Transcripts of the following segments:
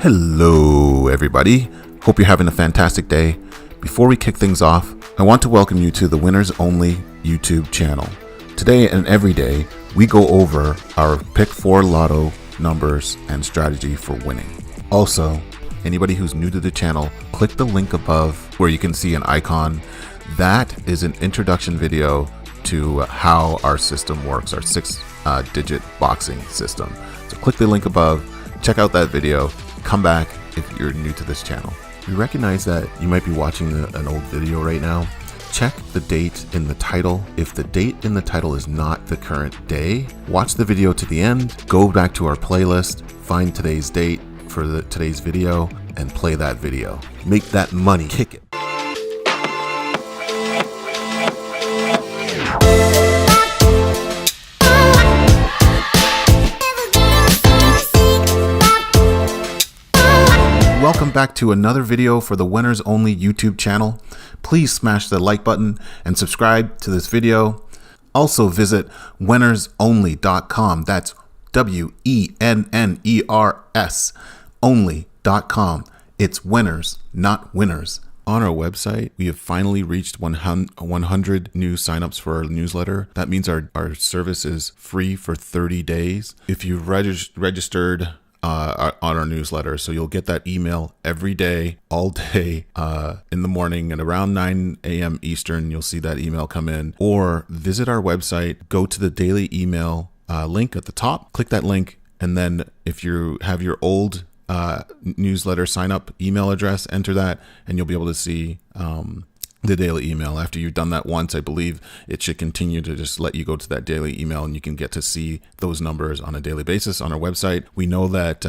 Hello everybody, hope you're having a fantastic day. Before we kick things off, I want to welcome you to the Winners Only YouTube channel. Today and every day, we go over our Pick 4 Lotto numbers and strategy for winning. Also, anybody who's new to the channel, click the link above where you can see an icon. That is an introduction video to how our system works, our 6-digit boxing system. So click the link above, check out that video, come back if you're new to this channel. We recognize that you might be watching an old video right now. Check the date in the title. If the date in the title is not the current day, watch the video to the end, go back to our playlist, find today's date for today's video, and play that video. Make that money, kick it. Welcome back to another video for the Winners Only YouTube channel. Please smash the like button and subscribe to this video. Also visit WENNERSONLY.com. That's WENNERS only.com. It's Wenners, not winners. On our website, we have finally reached 100 new signups for our newsletter. That means our service is free for 30 days. If you've registered on our newsletter, so you'll get that email every day, all day, in the morning, and around 9 a.m. Eastern, you'll see that email come in. Or visit our website, go to the daily email link at the top, click that link, and then if you have your old newsletter sign up email address, enter that, and you'll be able to see the daily email. After you've done that once, I believe it should continue to just let you go to that daily email, and you can get to see those numbers on a daily basis on our website. We know that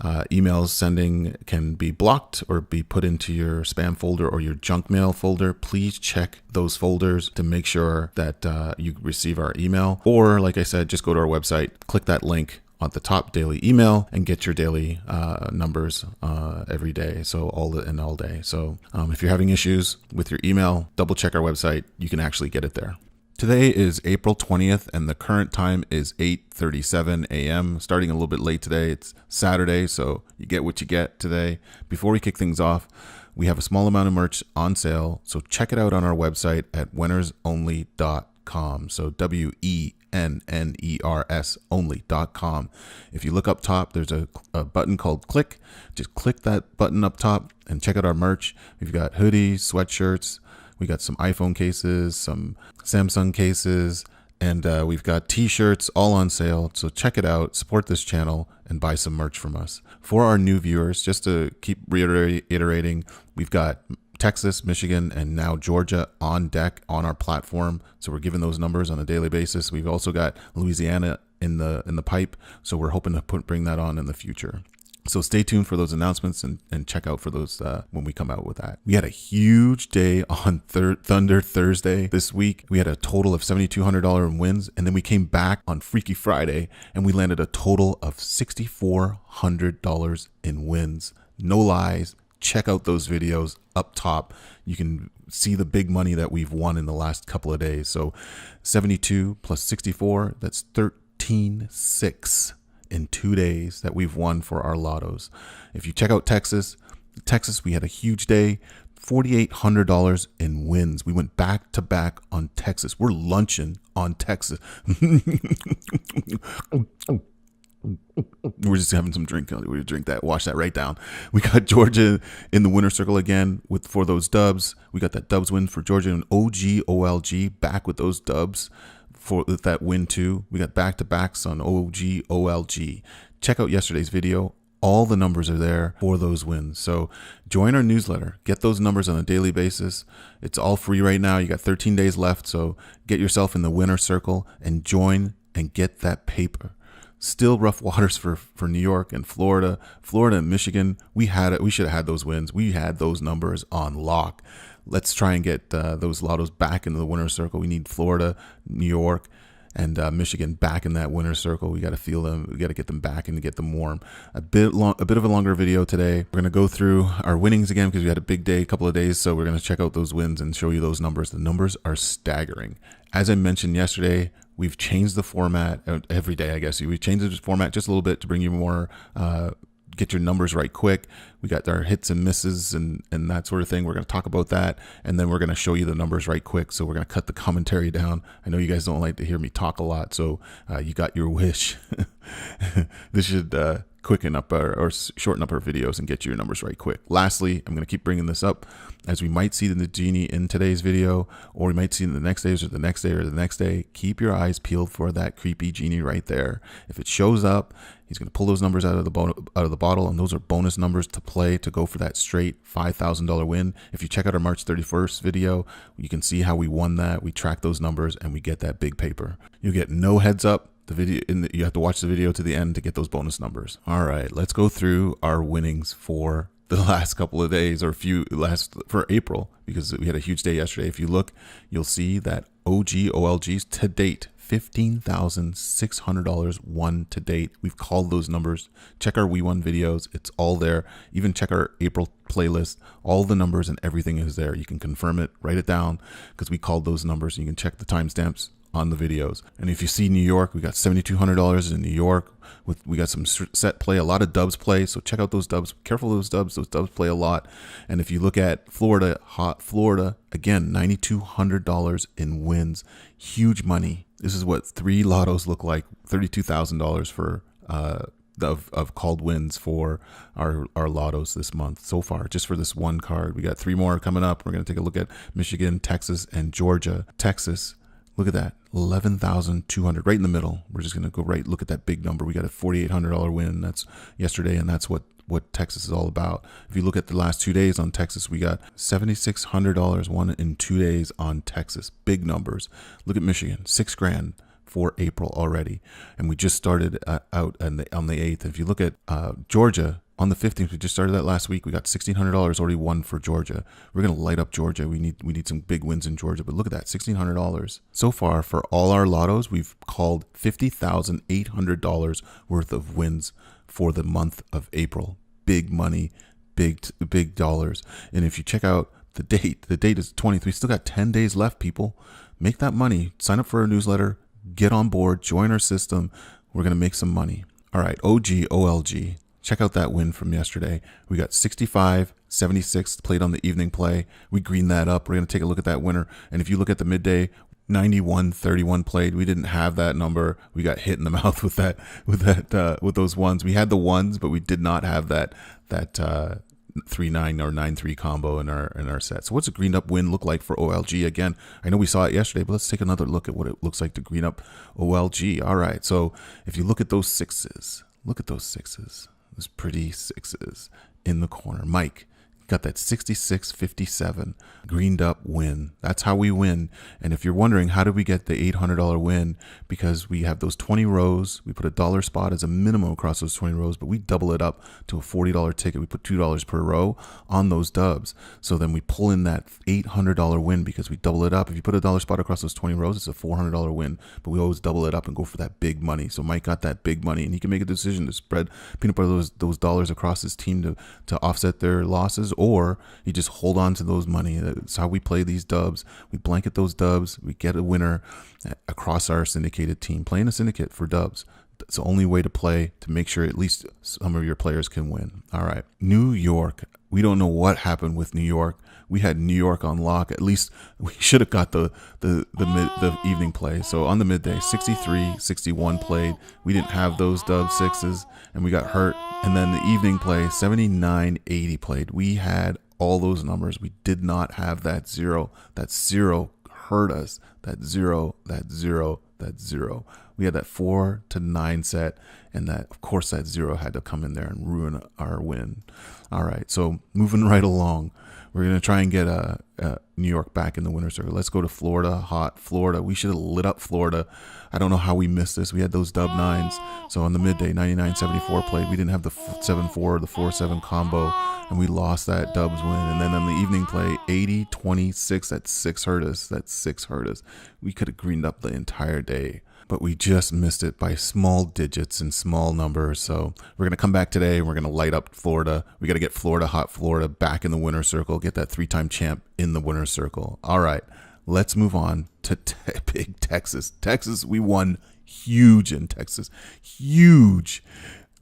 emails sending can be blocked or be put into your spam folder or your junk mail folder. Please check those folders to make sure that you receive our email. Or like I said, just go to our website, click that link at the top, daily email, and get your daily numbers every day, so all day. So if you're having issues with your email, double check our website. You can actually get it there. Today is April 20th, and the current time is 8:37 a.m. Starting a little bit late today. It's Saturday, so you get what you get today. Before we kick things off, we have a small amount of merch on sale, so check it out on our website at WENNERSONLY.com. So WENNERS only.com. If you look up top, there's a button called click. Just click that button up top and check out our merch. We've got hoodies, sweatshirts, we got some iPhone cases, some Samsung cases, and we've got t-shirts all on sale. So check it out, support this channel, and buy some merch from us. For our new viewers, just to keep reiterating, we've got Texas, Michigan, and now Georgia on deck on our platform. So we're giving those numbers on a daily basis. We've also got Louisiana in the pipe. So we're hoping to bring that on in the future. So stay tuned for those announcements and check out for those when we come out with that. We had a huge day on Thunder Thursday this week. We had a total of $7,200 in wins, and then we came back on Freaky Friday and we landed a total of $6,400 in wins. No lies. Check out those videos up top. You can see the big money that we've won in the last couple of days. So 72 plus 64, that's 13.6 in 2 days that we've won for our lottos. If you check out Texas, we had a huge day, $4,800 in wins. We went back to back on Texas. We're lunching on Texas. We're just having some drink. We drink that, wash that right down. We got Georgia in the winner circle again for those dubs. We got that dubs win for Georgia, and OLG back with those dubs for that win too. We got back-to-backs on OLG. Check out yesterday's video. All the numbers are there for those wins. So join our newsletter. Get those numbers on a daily basis. It's all free right now. You got 13 days left. So get yourself in the winner circle and join and get that paper. Still rough waters for New York and Florida and Michigan. We should have had those wins. We had those numbers on lock. Let's try and get those lottos back into the winner's circle. We need Florida, New York, and Michigan back in that winner's circle. We got to feel them. We got to get them back and get them warm. A bit of a longer video today. We're going to go through our winnings again because we had a big day, a couple of days. So we're going to check out those wins and show you those numbers. The numbers are staggering. As I mentioned yesterday, we've changed the format every day. I guess we've changed the format just a little bit to bring you more get your numbers right quick. We got our hits and misses and that sort of thing. We're going to talk about that, and then we're going to show you the numbers right quick. So we're going to cut the commentary down. I know you guys don't like to hear me talk a lot, so you got your wish. This should quicken up or shorten up our videos and get your numbers right quick. Lastly, I'm going to keep bringing this up, as we might see the genie in today's video, or we might see it the next day or the next day or the next day. Keep your eyes peeled for that creepy genie right there. If it shows up, he's going to pull those numbers out of the bottle, and those are bonus numbers to play to go for that straight $5,000 win. If you check out our March 31st video, you can see how we won that. We track those numbers and we get that big paper. You get no heads up. You have to watch the video to the end to get those bonus numbers. All right, let's go through our winnings for the last couple of days, or for April, because we had a huge day yesterday. If you look, you'll see that OLGs to date, $15,600 won to date. We've called those numbers. Check our We Won videos. It's all there. Even check our April playlist. All the numbers and everything is there. You can confirm it, write it down, because we called those numbers. You can check the timestamps on the videos. And if you see New York, we got $7,200 in New York. We got some set play, a lot of dubs play. So check out those dubs. Careful of those dubs. Those dubs play a lot. And if you look at Florida, hot Florida, again, $9,200 in wins. Huge money. This is what 3 lottos look like. $32,000 for of called wins for our lottos this month so far, just for this one card. We got 3 more coming up. We're going to take a look at Michigan, Texas, and Georgia. Texas, look at that, 11,200 right in the middle. We're just going to go right, look at that big number. We got a $4,800 win. That's yesterday, and that's what Texas is all about. If you look at the last 2 days on Texas, we got $7,600 won in 2 days on Texas. Big numbers. Look at Michigan, $6,000 for April already, and we just started out on the 8th. If you look at Georgia, on the 15th, we just started that last week. We got $1,600 already won for Georgia. We're going to light up Georgia. We need some big wins in Georgia. But look at that, $1,600. So far, for all our lottos, we've called $50,800 worth of wins for the month of April. Big money, big dollars. And if you check out the date is 20th. We still got 10 days left, people. Make that money. Sign up for our newsletter. Get on board. Join our system. We're going to make some money. All right, OLG. Check out that win from yesterday. We got 65-76 played on the evening play. We greened that up. We're going to take a look at that winner. And if you look at the midday, 91-31 played. We didn't have that number. We got hit in the mouth with those ones. We had the ones, but we did not have that 3-9 or 9-3 combo in our set. So what's a greened up win look like for OLG? Again, I know we saw it yesterday, but let's take another look at what it looks like to green up OLG. All right. So if you look at those sixes, those pretty sixes in the corner. Mike got that 66-57 greened up win. That's how we win. And if you're wondering, how did we get the $800 win? Because we have those 20 rows. We put a dollar spot as a minimum across those 20 rows, but we double it up to a $40 ticket. We put $2 per row on those dubs. So then we pull in that $800 win because we double it up. If you put a dollar spot across those 20 rows, it's a $400 win, but we always double it up and go for that big money. So Mike got that big money, and he can make a decision to spread peanut butter those dollars across his team to offset their losses, or you just hold on to those money. That's how we play these dubs. We blanket those dubs. We get a winner across our syndicated team. Playing a syndicate for dubs, it's the only way to play to make sure at least some of your players can win. All right. New York. We don't know what happened with New York. We had New York on lock. At least we should have got the evening play. So on the midday, 63-61 played. We didn't have those dub sixes, and we got hurt. And then the evening play, 79-80 played. We had all those numbers. We did not have that zero. That zero hurt us. That zero. We had that 4-9 set, and that, of course, that zero had to come in there and ruin our win. All right, so moving right along. We're going to try and get New York back in the winner's circle. Let's go to Florida, hot Florida. We should have lit up Florida. I don't know how we missed this. We had those dub nines. So on the midday, 99-74 played. We didn't have the 7-4 or the 4-7 combo, and we lost that dubs win. And then on the evening play, 80-26, that 6 hurt us. That 6 hurt us. We could have greened up the entire day, but we just missed it by small digits and small numbers. So we're going to come back today. We're going to light up Florida. We got to get Florida, hot Florida, back in the winner's circle, get that 3-time champ in the winner's circle. All right, let's move on to big Texas. Texas, we won huge in Texas. Huge.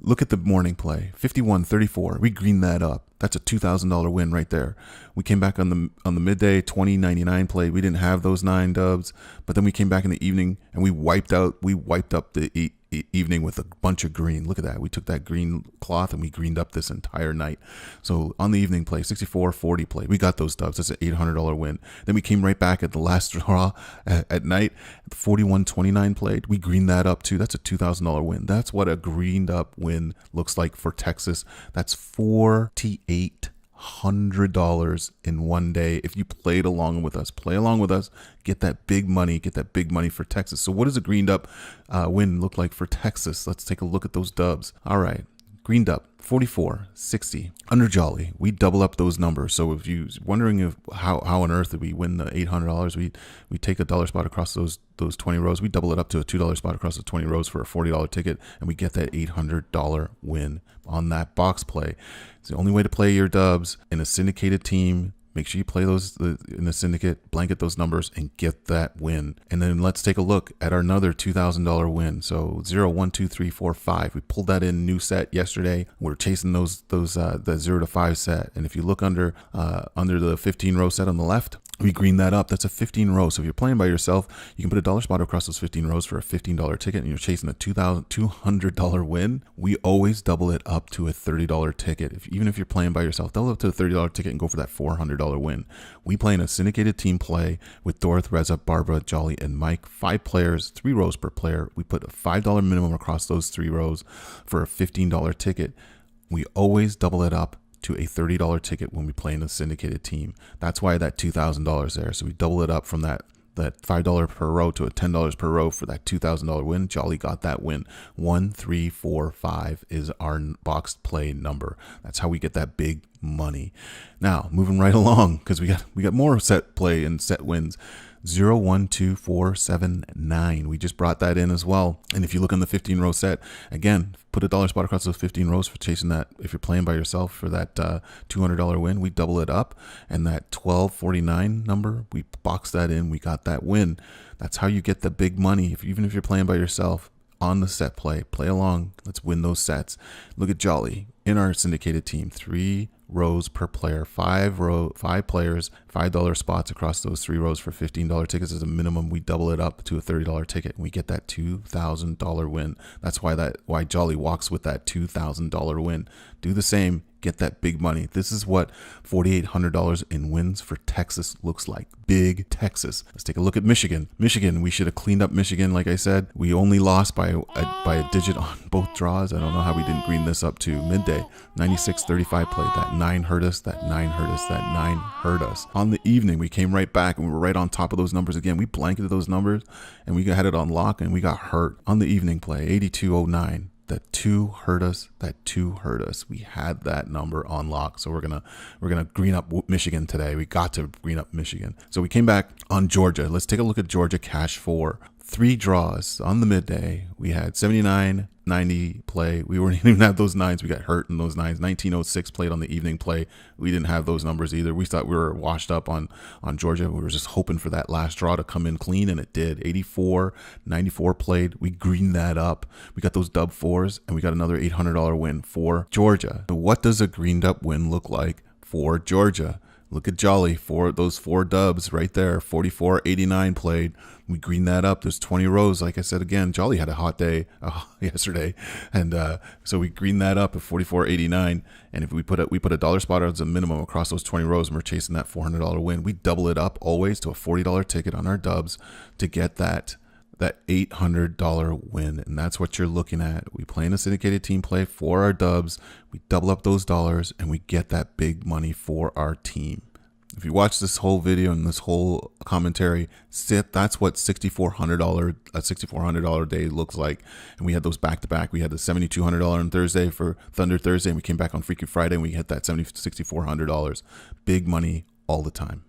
Look at the morning play, 51-34. We greened that up. That's a $2,000 win right there. We came back on the midday 20-99 play. We didn't have those 9 dubs, but then we came back in the evening and we wiped up the evening with a bunch of green. Look at that. We took that green cloth and we greened up this entire night. So on the evening play, 64-40 play, we got those dubs. That's an $800 win. Then we came right back at the last draw at night. 41-29 played. We greened that up too. That's a $2,000 win. That's what a greened up win looks like for Texas. That's $4,800 in one day. If you played along with us, play along with us, get that big money for Texas. So what does a greened up win look like for Texas? Let's take a look at those dubs. All right. Greened up 44-60 under Jolly. We double up those numbers. So if you're wondering how on earth did we win the $800, we take a dollar spot across those 20 rows. We double it up to a $2 spot across the 20 rows for a $40 ticket, and we get that $800 win on that box play. It's the only way to play your dubs in a syndicated team. Make sure you play those in the syndicate, blanket those numbers, and get that win. And then let's take a look at our another $2,000 win. So 0, 1, 2, 3, 4, 5. We pulled that in new set yesterday. We're chasing the 0 to 5 set. And if you look under the 15 row set on the left, we green that up. That's a 15 row. So if you're playing by yourself, you can put a dollar spot across those 15 rows for a $15 ticket, and you're chasing a $200 win. We always double it up to a $30 ticket. Even if you're playing by yourself, double it up to a $30 ticket and go for that $400 win. We play in a syndicated team play with Dorth, Reza, Barbara, Jolly, and Mike. 5 players, 3 rows per player. We put a $5 minimum across those 3 rows for a $15 ticket. We always double it up to a $30 ticket when we play in a syndicated team. That's why that $2,000 there. So we double it up from that $5 per row to a $10 per row for that $2,000 win. Jolly got that win. 1, 3, 4, 5 is our boxed play number. That's how we get that big money. Now moving right along, because we got more set play and set wins. 0, 1, 2, 4, 7, 9. We just brought that in as well. And if you look on the 15 row set, again, put a dollar spot across those 15 rows for chasing that. If you're playing by yourself for that $200 win, we double it up. And that 1249 number, we box that in. We got that win. That's how you get the big money. Even if you're playing by yourself on the set play along. Let's win those sets. Look at Jolly in our syndicated team. 3 rows per player, 5 players, $5 spots across those 3 rows for $15 tickets as a minimum. We double it up to a $30 ticket and we get that $2,000 win. That's why Jolly walks with that $2,000 win. Do the same. Get that big money. This is what $4,800 in wins for Texas looks like. Big Texas. Let's take a look at Michigan. Michigan, we should have cleaned up Michigan. Like I said, we only lost by a digit on both draws. I don't know how we didn't green this up to midday. 96-35 played. That 9 hurt us. That 9 hurt us. That 9 hurt us. On the evening, we came right back and we were right on top of those numbers again. We blanketed those numbers and we had it on lock and we got hurt on the evening play. 82-09. That 2 hurt us. That 2 hurt us. We had that number on lock. So we're gonna green up Michigan today. We got to green up Michigan. So we came back on Georgia. Let's take a look at Georgia Cash 4. 3 draws on the midday. We had 79-90 play. We didn't even have those 9s. We got hurt in those 9s. 1906 played on the evening play. We didn't have those numbers either. We thought we were washed up on Georgia. We were just hoping for that last draw to come in clean, and it did. 84-94 played. We greened that up. We got those dub 4s, and we got another $800 win for Georgia. So what does a greened up win look like for Georgia? Look at Jolly, those 4 dubs right there. 44-89 played. We greened that up. There's 20 rows. Like I said again, Jolly had a hot day yesterday, and so we greened that up at 44-89. And if we put a dollar spot as a minimum across those 20 rows, and we're chasing that $400 win, we double it up always to a $40 ticket on our dubs to get that $800 win. And that's what you're looking at. We play in a syndicated team play for our dubs. We double up those dollars and we get that big money for our team. If you watch this whole video and this whole commentary, that's what $6,400 day looks like. And we had those back to back. We had the $7,200 on Thursday for Thunder Thursday, and we came back on Freaky Friday and we hit that $6,400. Big money all the time.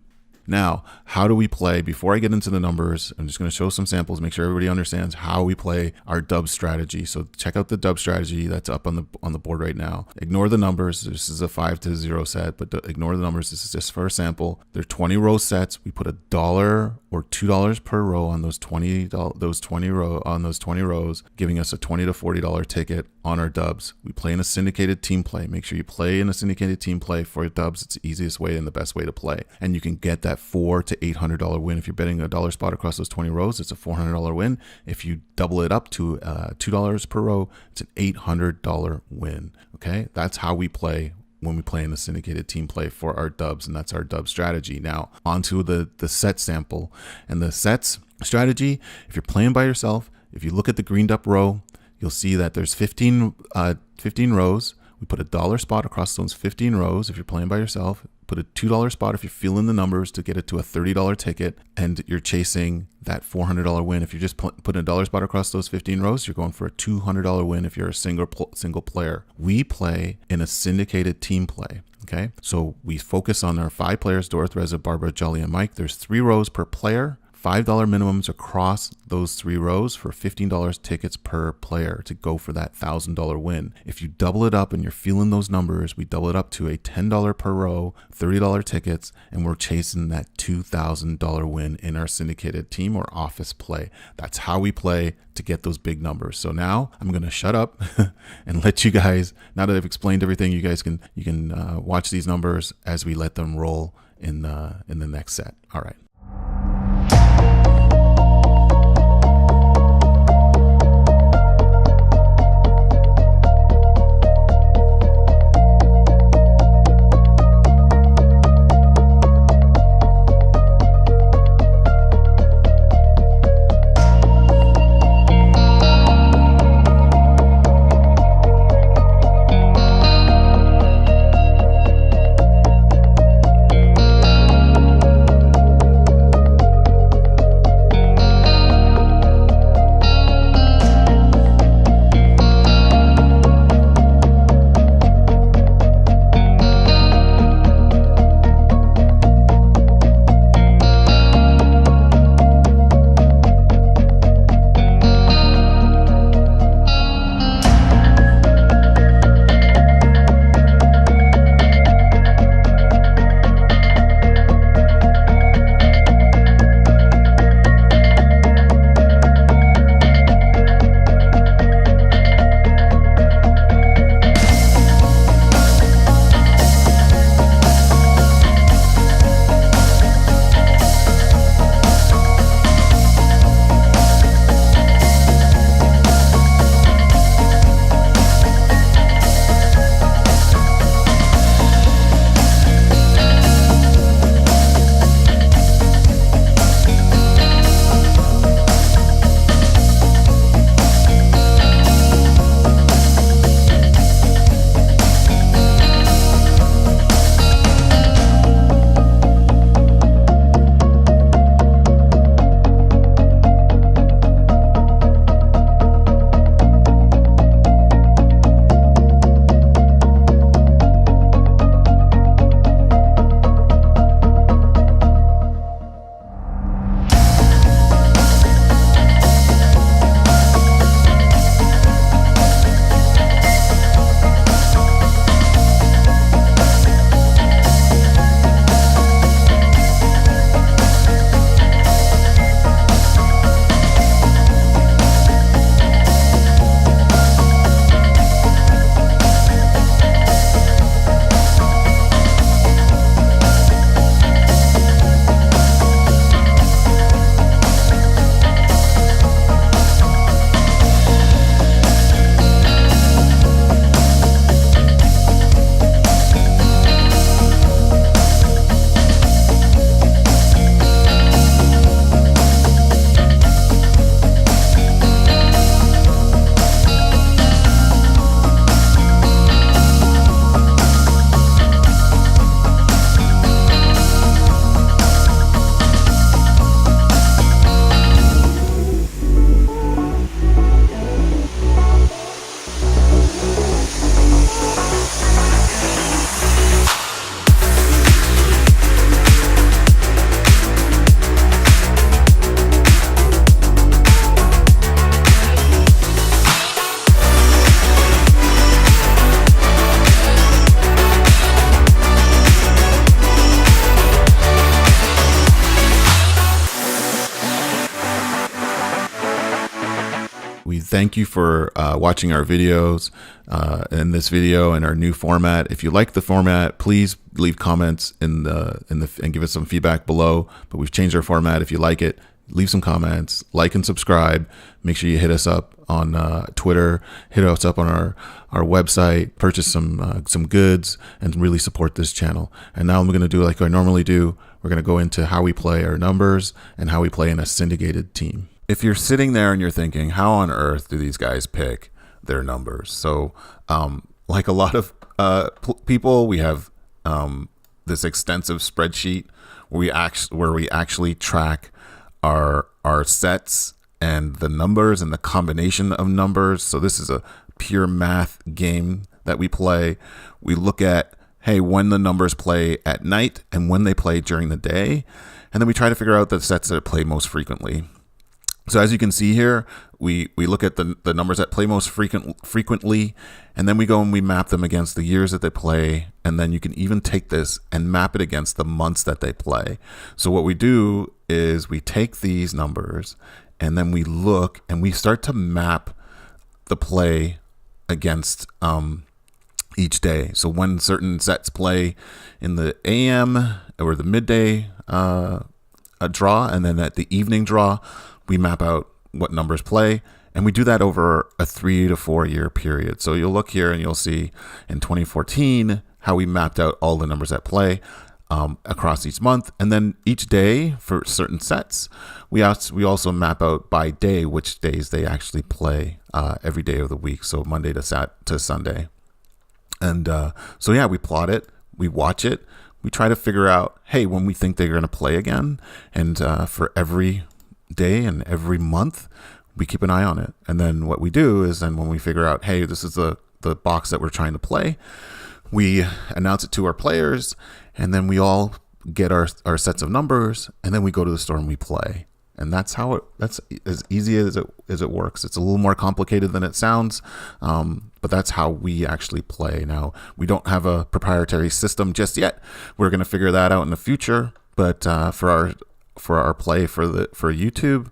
Now, how do we play? Before I get into the numbers, I'm just going to show some samples, make sure everybody understands how we play our dub strategy. So check out the dub strategy that's up on the board right now. Ignore the numbers. This is a 5-0 set, but ignore the numbers. This is just for a sample. They're 20 row sets. We put $1 or $2 per row on those 20 rows, giving us a $20 to $40 ticket on our dubs. We play in a syndicated team play. Make sure you play in a syndicated team play for dubs. It's the easiest way and the best way to play. And you can get that $400 to $800 win. If you're betting a dollar spot across those 20 rows, it's a $400 win. If you double it up to $2 per row, it's an $800 win. Okay, that's how we play when we play in the syndicated team play for our dubs, and that's our dub strategy. Now onto the set sample and the sets strategy. If you're playing by yourself, if you look at the greened up row, you'll see that there's 15 rows. We put a dollar spot across those 15 rows. If you're playing by yourself, put a $2 spot if you're feeling the numbers to get it to a $30 ticket, and you're chasing that $400 win. If you're just putting a dollar spot across those 15 rows, you're going for a $200 win if you're a single player. We play in a syndicated team play. Okay, so we focus on our 5 players: Dorothy, Reza, Barbara, Jolly, and Mike. There's 3 rows per player. $5 minimums across those 3 rows for $15 tickets per player to go for that $1,000 win. If you double it up and you're feeling those numbers, we double it up to a $10 per row, $30 tickets, and we're chasing that $2,000 win in our syndicated team or office play. That's how we play to get those big numbers. So now I'm going to shut up and let you guys, now that I've explained everything, you guys can watch these numbers as we let them roll in the next set. All right. thank you for watching our videos in this video and our new format. If you like the format, please leave comments and give us some feedback below. But we've changed our format. If you like it, leave some comments, like and subscribe. Make sure you hit us up on Twitter, hit us up on our website, purchase some goods, and really support this channel. And now I'm going to do like I normally do. We're going to go into how we play our numbers and how we play in a syndicated team. If you're sitting there and you're thinking, how on earth do these guys pick their numbers? So like a lot of people, we have this extensive spreadsheet where we actually track our sets and the numbers and the combination of numbers. So this is a pure math game that we play. We look at, hey, when the numbers play at night and when they play during the day. And then we try to figure out the sets that play most frequently. So as you can see here, we look at the numbers that play most frequently, and then we go and we map them against the years that they play. And then you can even take this and map it against the months that they play. So what we do is we take these numbers and then we look and we start to map the play against each day. So when certain sets play in the AM or the midday draw, and then at the evening draw, we map out what numbers play, and we do that over a 3 to 4 year period. So you'll look here and you'll see in 2014 how we mapped out all the numbers at play across each month, and then each day for certain sets, we also map out by day which days they actually play every day of the week. So Monday to Sunday, and so yeah, we plot it, we watch it, we try to figure out, hey, when we think they're going to play again, and for every day and every month we keep an eye on it. And then what we do is then when we figure out, hey, this is the box that we're trying to play, we announce it to our players, and then we all get our sets of numbers, and then we go to the store and we play. And that's as easy as it works. It's a little more complicated than it sounds, but that's how we actually play. Now, we don't have a proprietary system just yet. We're going to figure that out in the future, but for our play for YouTube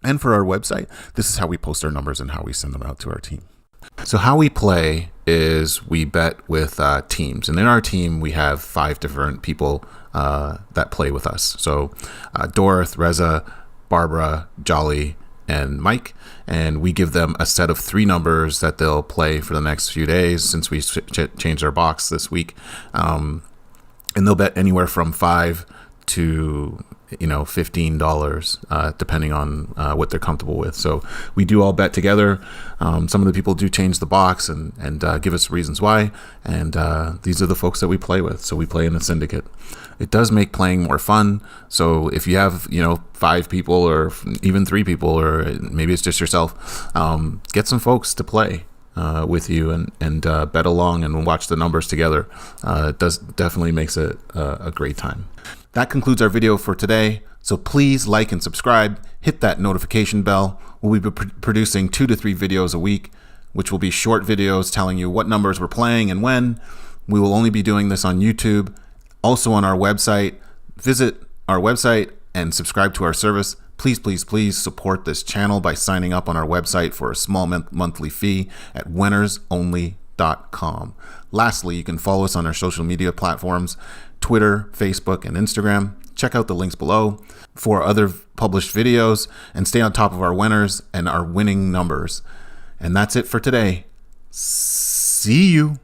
and for our website, this is how we post our numbers and how we send them out to our team. So how we play is we bet with teams, and in our team we have 5 different people that play with us. So Dorth, Reza, Barbara, Jolly, and Mike, and we give them a set of 3 numbers that they'll play for the next few days since we changed our box this week, and they'll bet anywhere from $5 to $15, depending on what they're comfortable with. So we do all bet together. Some of the people do change the box and give us reasons why. And these are the folks that we play with. So we play in a syndicate. It does make playing more fun. So if you have 5 people or even 3 people, or maybe it's just yourself, get some folks to play with you and bet along and watch the numbers together. It definitely makes it a great time. That concludes our video for today. So please like and subscribe, hit that notification bell. We'll be producing 2 to 3 videos a week, which will be short videos telling you what numbers we're playing and when. We will only be doing this on YouTube, also on our website. Visit our website and subscribe to our service. Please, please, please support this channel by signing up on our website for a small monthly fee at WENNERSONLY.com. Lastly, you can follow us on our social media platforms, Twitter, Facebook, and Instagram. Check out the links below for other published videos and stay on top of our winners and our winning numbers. And that's it for today. See you.